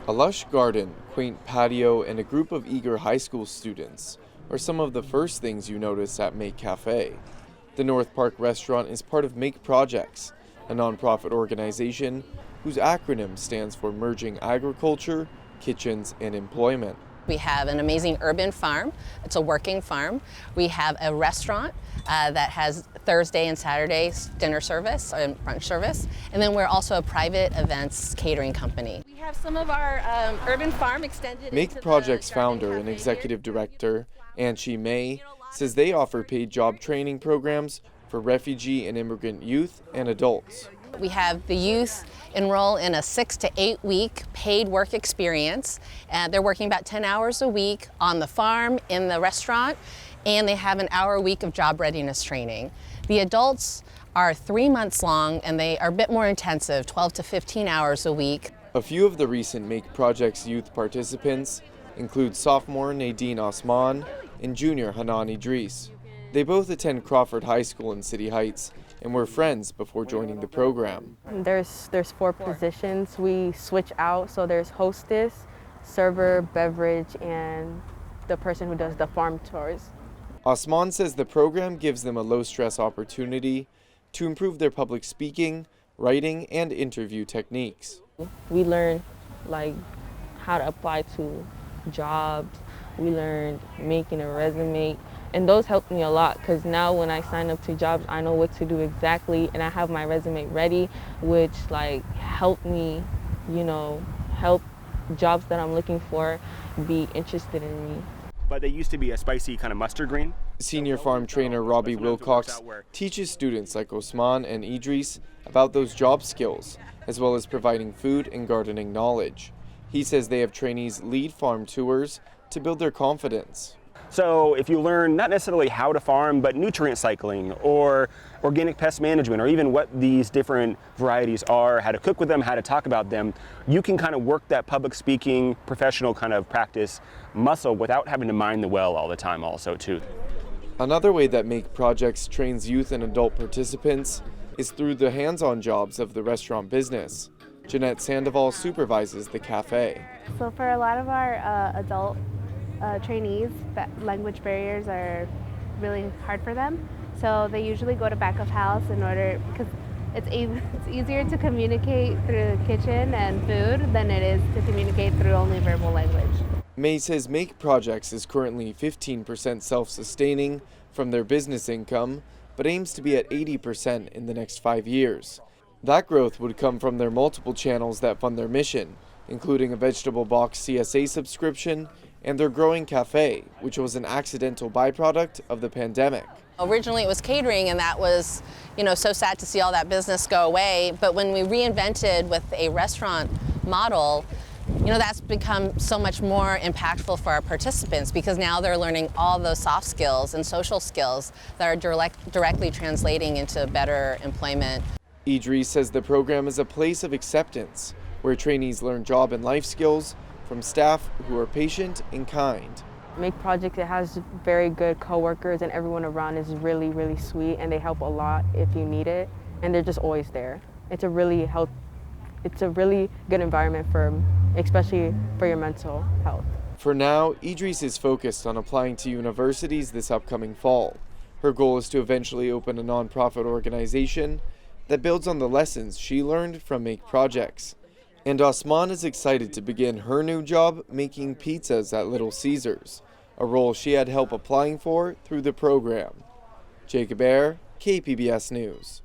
A lush garden, quaint patio, and a group of eager high school students are some of the first things you notice at MAKE Cafe. The North Park restaurant is part of MAKE Projects, a nonprofit organization whose acronym stands for Merging Agriculture, Kitchens, and Employment. We have an amazing urban farm. It's a working farm. We have a restaurant that has Thursday and Saturday dinner service and brunch service. And then we're also a private events catering company. We have some of our urban farm extended MAKE Projects founder and executive director, ANCHI MEI, says they offer paid job training programs for refugee and immigrant youth and adults. We have the youth enroll in a 6 to 8 week paid work experience. They're working about 10 hours a week on the farm, in the restaurant, and they have an hour a week of job readiness training. The adults are 3 months long and they are a bit more intensive, 12 to 15 hours a week. A few of the recent MAKE Projects youth participants include sophomore NADEIN OSMAN and junior HANAN IDRIS. They both attend Crawford High School in City Heights and were friends before joining the program. There's 4 positions. We switch out, so there's hostess, server, beverage, and the person who does the farm tours. Osman says the program gives them a low-stress opportunity to improve their public speaking, writing, and interview techniques. We learn how to apply to jobs. We learned making a resume. And those helped me a lot because now when I sign up to jobs, I know what to do exactly and I have my resume ready, which helped me, help jobs that I'm looking for be interested in me. But they used to be a spicy kind of mustard green. Senior farm trainer ROBBIE WILCOX teaches students like Osman and Idris about those job skills, as well as providing food and gardening knowledge. He says they have trainees lead farm tours to build their confidence. So if you learn not necessarily how to farm, but nutrient cycling or organic pest management, or even what these different varieties are, how to cook with them, how to talk about them, you can kind of work that public speaking, professional kind of practice muscle without having to mind the well all the time also too. Another way that MAKE Projects trains youth and adult participants is through the hands-on jobs of the restaurant business. JEANETTE SANDOVAL supervises the cafe. So for a lot of our adult trainees, language barriers are really hard for them. So they usually go to back of house because it's easier to communicate through the kitchen and food than it is to communicate through only verbal language. MEI says MAKE Projects is currently 15% self-sustaining from their business income, but aims to be at 80% in the next 5 years. That growth would come from their multiple channels that fund their mission, including a vegetable box CSA subscription and their growing cafe, which was an accidental byproduct of the pandemic. Originally it was catering, and that was, so sad to see all that business go away. But when we reinvented with a restaurant model, that's become so much more impactful for our participants because now they're learning all those soft skills and social skills that are directly translating into better employment. Idris says the program is a place of acceptance where trainees learn job and life skills from staff who are patient and kind. MAKE Project, it has very good coworkers and everyone around is really, really sweet and they help a lot if you need it and they're just always there. It's a really good environment especially for your mental health. For now, Idris is focused on applying to universities this upcoming fall. Her goal is to eventually open a nonprofit organization that builds on the lessons she learned from MAKE Projects. And Osman is excited to begin her new job making pizzas at Little Caesars, a role she had help applying for through the program. Jacob Aere, KPBS News.